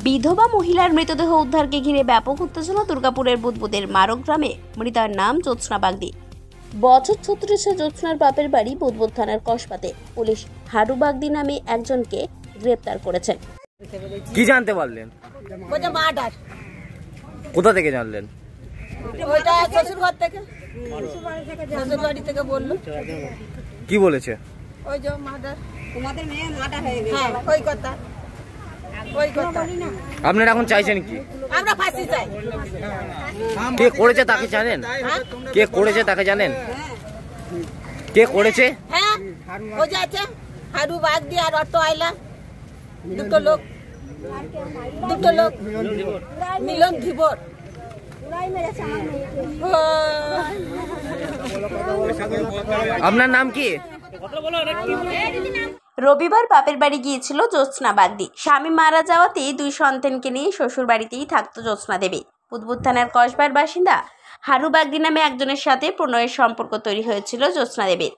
বিধবা মহিলার মৃতদেহ উদ্ধারকে ঘিরে ব্যাপক উত্তেজনা। দুর্গাপুরের বুদবুদের মারক গ্রামে মৃতার নাম জ্যোৎস্না বাগদি। বছর 36 জ্যোৎস্নার বাপের বাড়ি বুদবুদ থানার কসবাতে পুলিশ হারু বাগদি নামে একজনকে গ্রেপ্তার করেছেন। কি জানতে পারলেন? কোথা থেকে জানলেন? ওইটা শ্বশুর ঘর থেকে, শ্বশুর বাড়ি থেকে বললো। কি বলেছে? ওই যে মার্ডার, তোমাদের মেয়ে মার্ডার হয়ে গেছে। হ্যাঁ, ওই কথা। আপনারা এখন চাইছেন কি? আমরা ফাঁসি চাই। কে করেছে তাকে জানেন? কে করেছে তাকে জানেন? কে করেছে? হ্যাঁ, ওই যে আছে হারু বাগদি আর অটো আইলা, দুটো লোক মিলন ধীবর। আপনার নাম কি? রবিবার বাপের বাড়ি গিয়েছিল জ্যোৎস্না বাগদি। স্বামী মারা যাওয়াতে দুই সন্তানকে নিয়ে শ্বশুর বাড়িতেই থাকতো জ্যোৎস্না দেবী। বুদবুদ থানার কসবার বাসিন্দা হারু বাগদি নামে একজনের সাথে প্রণয়ের সম্পর্ক তৈরি হয়েছিল জ্যোৎস্না দেবীর।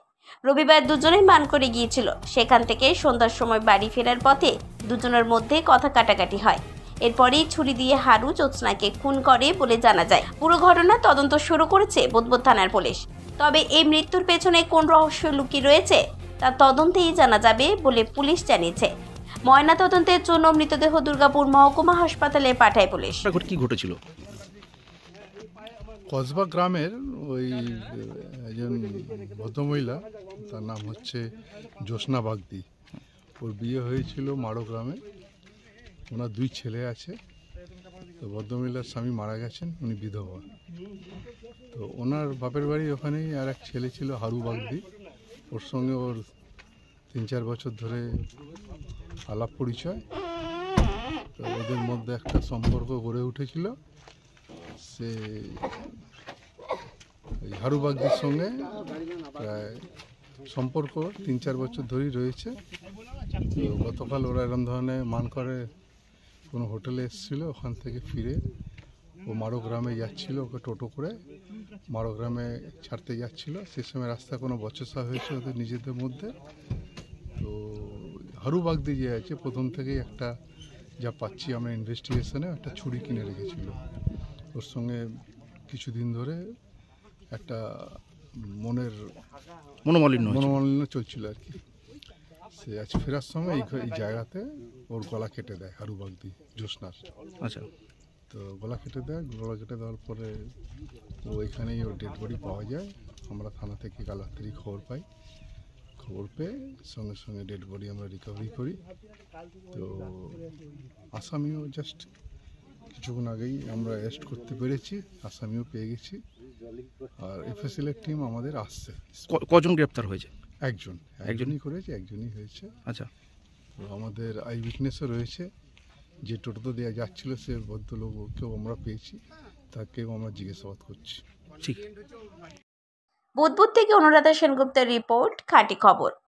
রবিবার দুজনেই মান করে গিয়েছিল। সেখান থেকে সন্ধ্যার সময় বাড়ি ফেরার পথে দুজনের মধ্যে কথা কাটাকাটি হয়। এরপরেই ছুরি দিয়ে হারু জ্যোৎস্নাকে খুন করে বলে জানা যায়। পুরো ঘটনা তদন্ত শুরু করেছে বুদবুদ থানার পুলিশ। তবে এই মৃত্যুর পেছনে কোন রহস্য লুকিয়ে রয়েছে তা তদন্তেই জানা যাবে বলে পুলিশ জানিয়েছে। ময়না তদন্তের জন্য মৃতদেহ দুর্গাপুর মহকুমা হাসপাতালে পাঠায় পুলিশ। কি ঘটেছিল? কসবা গ্রামের ওই একজন ভদ্রমহিলা, তার নাম হচ্ছে জ্যোৎস্না বাগদি। ওর বিয়ে হয়েছিল মারো গ্রামে। ওনার দুই ছেলে আছে। তো ভদ্রমহিলার স্বামী মারা গেছেন, উনি বিধবা। তো ওনার বাপের বাড়ি ওখানেই আর এক ছেলে ছিল হারু বাগদি। ওর সঙ্গে ওর 3-4 বছর ধরে আলাপ পরিচয়। তো ওদের মধ্যে একটা সম্পর্ক গড়ে উঠেছিল। সে হারু বাগদির সঙ্গে প্রায় সম্পর্ক 3-4 বছর ধরেই রয়েছে। তো গতকাল ওরা এরকম ধরনের মান করে কোনো হোটেলে এসেছিলো। ওখান থেকে ফিরে ও মারো গ্রামে যাচ্ছিল, ওকে টোটো করে মারো গ্রামে ছাড়তে যাচ্ছিল। সে সময় রাস্তায় কোনো বচসা হয়েছে ওদের নিজেদের মধ্যে। তো হারু বাগদি যে আছে, প্রথম থেকেই একটা, যা পাচ্ছি আমরা ইনভেস্টিগেশনে, একটা ছুরি কিনে রেখেছিল। ওর সঙ্গে কিছুদিন ধরে একটা মনোমালিন্য চলছিল আর কি। সে আজ ফেরার সময় এই জায়গাতে ওর গলা কেটে দেয় হারু বাগদি, জ্যোৎস্নার। আচ্ছা। তো গলা কেটে দেওয়ার পরে ওইখানেই ওর ডেড বডি পাওয়া যায়। আমরা থানা থেকে কাল রাত্রি খবর পেয়ে সঙ্গে সঙ্গে ডেড বডি আমরা রিকভারি করি। তো আসামিও জাস্ট কিছুক্ষণ আগেই আমরা অ্যারেস্ট করতে পেরেছি, আসামিও পেয়ে গেছি। আর এফএসএল টিম আমাদের আসছে। কজন গ্রেপ্তার হয়েছে? একজনই করেছে, একজনই হয়েছে। আচ্ছা। তো আমাদের আই উইটনেসও রয়েছে। যে টোটোতে দেওয়া যাচ্ছিল সে ভদ্রলোককেও আমরা পেয়েছি, তাকেও আমরা জিজ্ঞাসাবাদ করছি। ঠিক। বুদবুদ থেকে অনুরাধা সেনগুপ্তের রিপোর্ট, খাঁটি খবর।